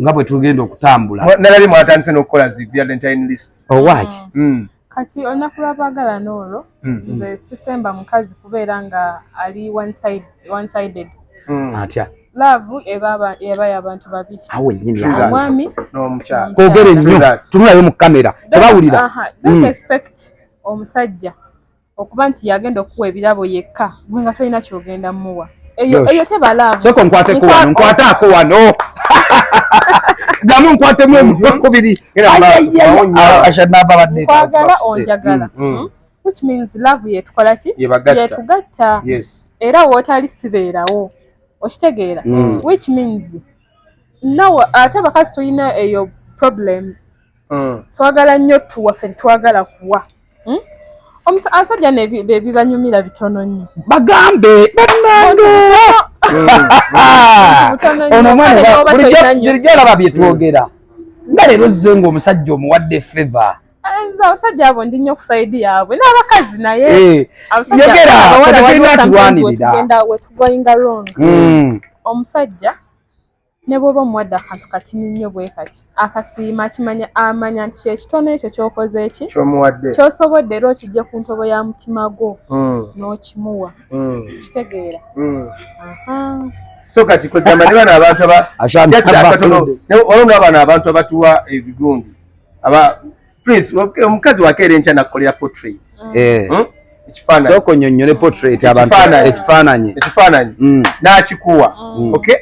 nga bwe tugenda okutambula nalabye mwatandise n'okukola zi valentine list owaki kati olunaku lw'abaagalana olwo nze sisemba mukazi kubeera nga ali one sided atya laavu eba y'abantu babiri omwami n'omukyala kwogere nnyo tunulayo mu kamera tebawulira don't expect omusajja okuba nti yagenda okuwa ebirabo yekka gwe nga tolina kyogenda muwa eyo teba laavu soko nkwateko wano nkwataako wano gamu nkwatemu emukubiri nkwagala onjagala which means love yetukola ki yetugatta era wootali sibeerawo okitegeera which means nawe ate abakazi tulina eyo problem twagala nnyo tuwaffe tetwagala kuwa abasajja bebibanyumira bitono nnyo bagambe bannange ono mwana bulijjo olaba bye twogera nga leero zze ng'omusajja omuwadde feva nze abasajja abo ndi nnyo ku sayidi yaabwe n'abakazi naye yogera wetugoyinga wrong omusajja ne bw'oba omuwadde akantu katini nnyo bwe kati akasiima amanya nti kyekitono ekyo ky'okoze eki ky'osobodde era okijje ku ntobo ya mutima gwo n'okimuwa kitegeera so kati kwegamba ne bano abantu olabona bano abantu abatuwa ebigundi Prince omukazi wakere encha nakolera portrait ekifaananyi soko nnyonnyole portrait abantu ekifaananyi n'akikuwa okay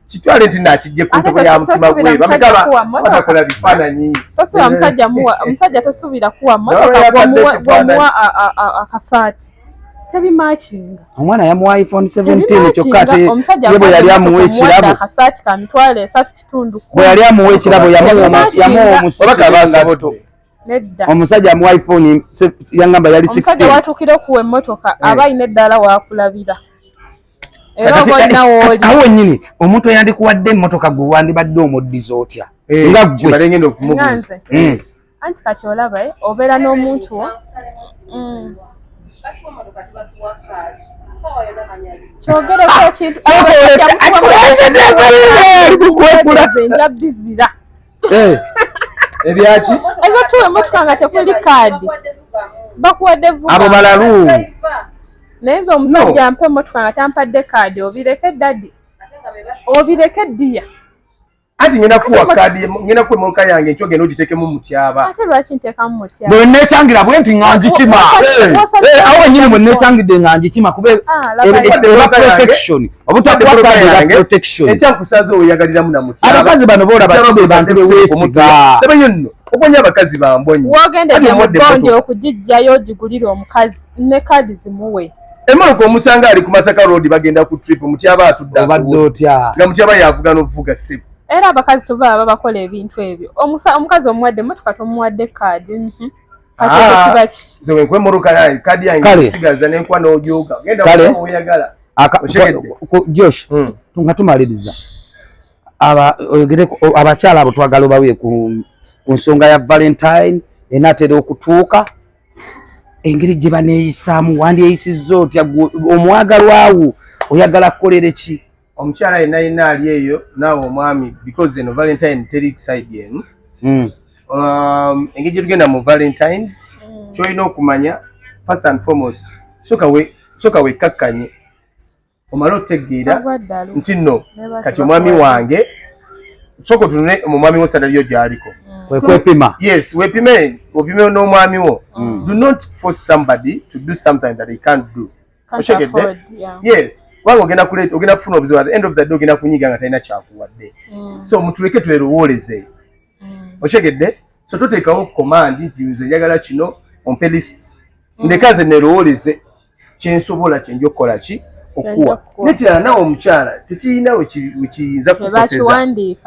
kitwale nti nakijje ku ntebe ya mutima gwe bamugaba batakola bifaananyi omusajja tosuubira kuwa mmotoka gwomuwa akasaati tebimakinga omwana yamuwa iPhone 17 kyokka ate ye bwe yali amuwa ekirabo akasaati ka mitwalo 3.5 bwe yali amuwa ekirabo yamuwa omusajja omusajja amuwa iPhone yangamba yali 16 omusajja watuukira okuwa emmotoka aba ayina eddala waakulabira era obalina wooli awo nnyini omuntu eyandikuwadde emmotoka gwe wandibadde omuddiza otya nga gwe anti kati olaba obeera n'omuntu wo kyogereko ekintu enjabizira ebyaki ezo tuwa emmotoka nga tekuli kaadi bakuwadde vuba abo balalu naye nze omusajja ampa emmotoka nga tampadde kaadi obireke dadi obireke ddiya ati ngenda kuwa kaadi ngenda kuwa emmotoka yange ekyogenda ogitekemu mutyaba ate lwaki nteekamu mutyaba bwe neetangira bwe nti nga ngikima awo nyini bwe neetangidde nga ngikima kuba eba protection obutadde protection ekyankusaza oyagaliramu na mutyaba abakazi bano boolaba si be bantu beweesiga tebayo nno obonya abakazi bambonyi woogendedde mu ggondi okugijjayo ogigulire omukazi ne kaadi zimuwe emmotoka omusanga ali ku Masaka road bagenda ku trip mutyaba atudde obadde otya nga mutyaba yavuga n'ovuga ssebo era abakazi tebaba bakola ebintu ebyo omukazi omuwadde emmotoka tomuwadde kaadi kiba kiki nze wenkuwa emmotoka yange kaadi yange sigaza nenkuwa n'ojoga genda oyagala Josh nga tumaliriza abakyala abo twagala obawe ku nsonga ya Valentine enaatera okutuuka engeri gye baneeyisaamu wandyeyisizza otya omwagalwawo oyagala kukolera ki omukyala yenna ali eyo naawe omwami because eno Valentine teri kuside enu engeri gye tugenda mu Valentines kyolina okumanya first and foremost soka wekkakkanye omale otegeera nti nno kati omwami wange soka otunule mu mwami wo sadaliyo gy'aliko wekwepima yes opime n'omwami wo do not force somebody to do something that he can't do oshegedde yes wanga ogenda kufuna obuzibu at the end of the day ogenda kunyiga nga talina kyakuwadde so mutuleke twerowooleze oshegedde so toteekawo command nti nze njagala kino ompe list ndeka nze nerowooleze kyensobola kyenja okukola ki okuwa nekirala nawe omukyala tekirina wekiyinza kukoseza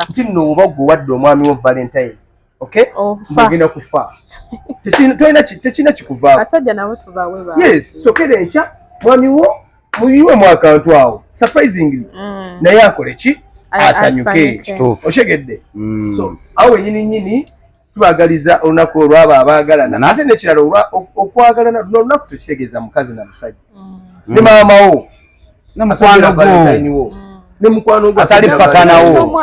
nti nno oba gwe wadde omwami wo Valentine okay ogenda kufa tekirina kikuvaako yes sokera enkya mwami wo muyiwe mu akantu awo surprisingly naye akole ki asanyuke oshegedde so awo wenyini tubagaliza olunaku olwabo abaagalana ate nekirala okwagalana luno olunaku tekitegeeza mukazi na musajja ne maama wo ne mukwano gwo atali patanawo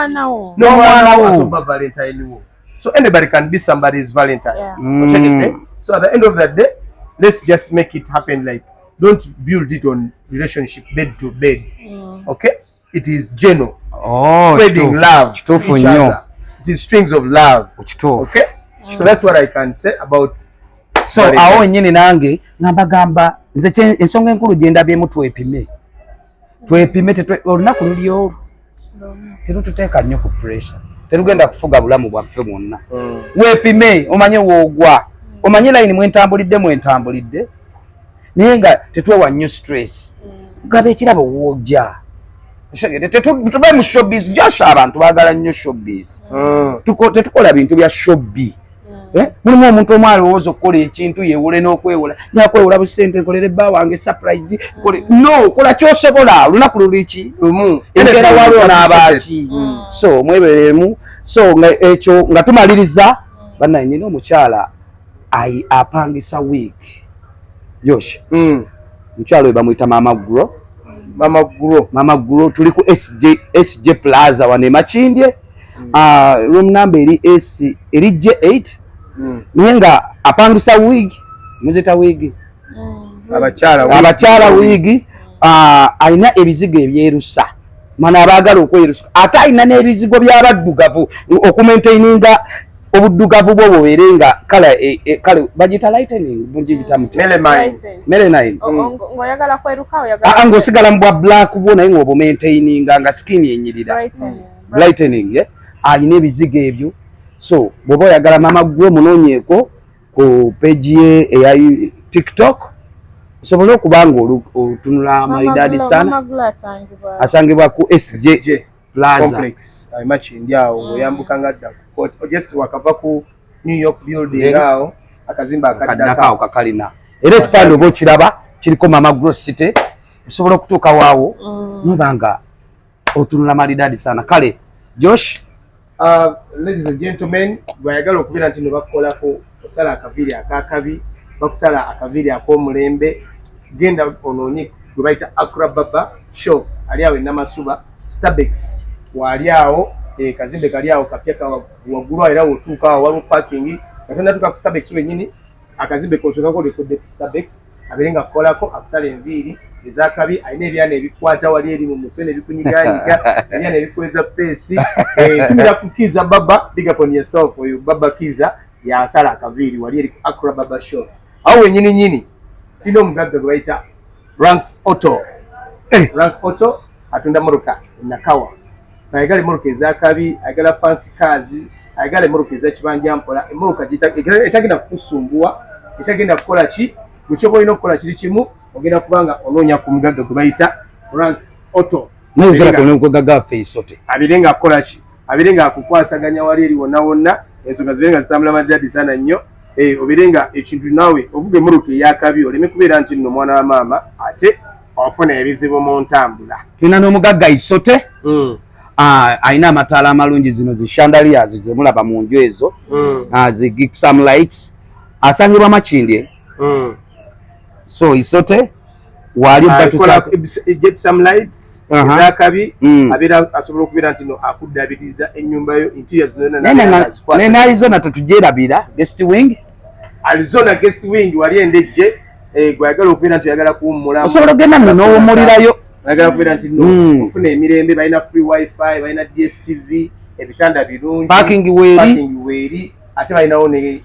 n'omwana wo asoba Valentine wo so anybody can be somebody's Valentine oshegedde so at the end of the day let's just make it happen like don't build it on relationship bed to bed okay it is general spreading love to each other it is strings of love okay so that's what I can say about so awo nyini nange ngambagamba nze ensonga enkulu gye ndabyemu twepime olunaku luli olwo terututeeka nnyo ku pressure terugenda kufuga bulamu bwaffe bwonna weepime omanye woogwa omanye layini mwentambulidde naye nga tetwewa nnyo stress gaba ekirabo woojja tuve mu showbiz Josh abantu baagala nnyo showbiz tetukola bintu bya showbi mulimu omuntu omu alowooza okukola ekintu yeewole n'okwewola nakwewola busente nkolere bba wange surprise no kola kyosobola olunaku luliki embeera waliwo n'abaaki so mweberemu so ekyo nga tumaliriza bannaye nina omukyala apangisa week Josh mukyalo we bamuyita Mama Guro tuli ku SJ Plaza wane Makindye room number eri J8 naye nga apangisa wig muzita wig abakyala wig alina ebizigo ebyerusa mana abaagala okwerusa ate alina n'ebizigo by'abaddugavu okumaintaininga obuddugavu bwo bubeere nga kale bagita lightening mugiyita muti melanine ng'oyagala kweruka oyagala ng'osigala mu bwa black bwo naye ng'obumaintaininga nga skin enyirira lightening ayina ebizigo ebyo so bw'oba oyagala mama gwe munoonyeeko ku page ye eya TikTok osobole okuba nga otunula amaidaadi sana asangibwa ku SJ complex Makindye awo ng'oyambuka nga adda just wakava ku New York building awo akazimba akaddako kakalina era ekipande oba okiraba kiriko Mama Gross City osobola okutuuka waawo noba nga otunula malidaadi sana kale Josh ladies and gentlemen bwayagala okubeera nti nebakukolako osala akaviiri akakabi bakusala akaviiri ak'omulembe genda onoonye gwe bayita Accra Barber Shop ali awo Namasuba Starbucks wali awo kazimbe kali awo kapya waggulu era wotuuka awo waliwo parking katonda tuka ku Starbucks wenyini akazimbe kosookako lekodde ku Starbucks abeere nga kukolako akusala enviiri ezakabi alina ebyana ebikwata wali eri mu mutwe nebikunyiganyiga ebyana ebikweza peesi tumira ku Kiza Baba big up on yourself oyo Baba Kiza yasala akaviiri wali eri ku Accra Barber Shop awo wenyini nyini tulina omugagga gwe bayita Ranks Auto Rank Auto atunda moroka nakawa ayagala moroka ezakabi ayagala fancy cars ayagala moroka ezakibanja mpola moroka etagenda kukusumbuwa etagenda kukola ki gukyoba olina okukola kiri kimu ogenda kubanga onoonya ku mugagga gwe bayita Ranks Auto nogagga feisote abire nga akola ki abire nga akukwasaganya wali eri wonna wonna ensonga zibire nga zitambula madadi sana nnyo obire nga ekintu naawe ovuga emoroka eyakabi oleme kubeera nti nno mwana wa maama ate ofuna ebizibu mu ntambula tulina n'omugagga Isote alina amataala amalungi zino zi chandeliers zemulaba mu nju ezo zi gypsum lights asangibwa Makindye so Isote wali gypsum lights ezakabi abeera asobola okubeera nti no akuddabiriza ennyumba yo interiors Arizona tetugyerabira guest wing Arizona guest wing wali endejje gwayagala okubeera nti oyagala kuwummula osobola ogenda nno n'owummulirayo oyagala kubeera nti ofuna emirembe balina free wifi balina DSTV ebitanda birungi parking weeri ate balinawo ne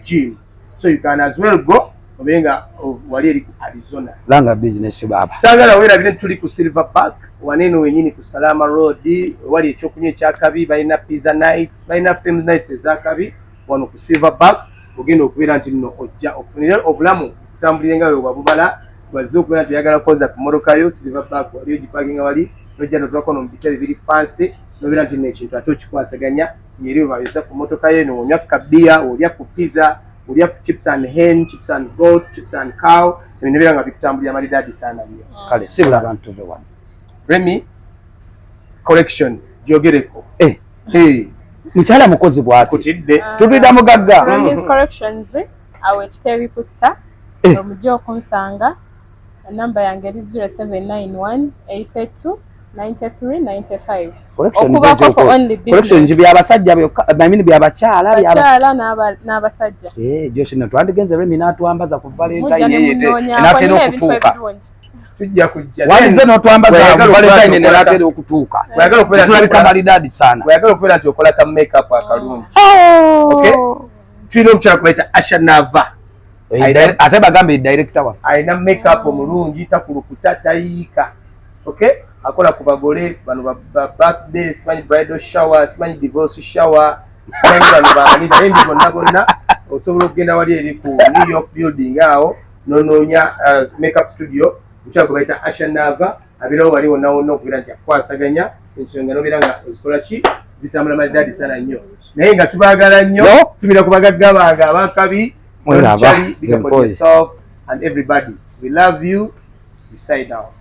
gym so you can as well go obeere nga wali eri ku Arizona langa business baba sagala weerabire tuli ku Silverback waneeno wenyini ku Salama Road wali ekyokunywa ekyakabi balina pizza nights balina film nights ezakabi wano ku Silverback ogenda okubeera nti nno ojja ofunire obulamu kutambulire nga wewe wabubala wazze okubeera nti oyagala kukoza ku mmotokayo Silverback waliyo gipaginga wali nojja notulako no mu bitebe biri fansi nobeera nti nekintu ate okikwasaganya nyeri webayeza ku mmotokayo noonywa kabiya olya ku pizza olya ku chips and hen chips and goat chips and cow ebintu beera nga bikutambulira malidaadi sana nnyo kale sibula abantu tuve wano Remy collection gyogereko mukyala mukozi bw'ati kutidde tulida mugagga Remy's Collections awo ekiteebi pusta omujja okunsanga enamba yange eri 0791-882-9395 okubako for only business byabasajja byabakyala n'abasajja Josh natwandigenze Remy n'atwambaza ku Valentine n'atera okutuuka tujja kujja walize n'otwambaza Valentine n'atera okutuuka tulabika malidaadi sana wayagala okubeera nti okola ka makeup akalungi okay tulina omukyala kubayita Asha Nava ate bagambe director waffe alina makeup omulungi takulukuta tayiika okay akola ku bagole bano ba birthday simanyi bridal shower simanyi divorce shower simanyi bano baani naye ndi bonna osobola okugenda wali eri ku New York building awo nonoonya makeup studio mukyala gwe bayita Asha Nava abeerawo wali wonna wonna okubeera nti akwasaganya ensonga nobeera nga ozikola ki zitambula malidaadi sana nnyo naye nga tubaagala nnyo tumira ku bagagga bange abakabi yourself and everybody we love you we sign out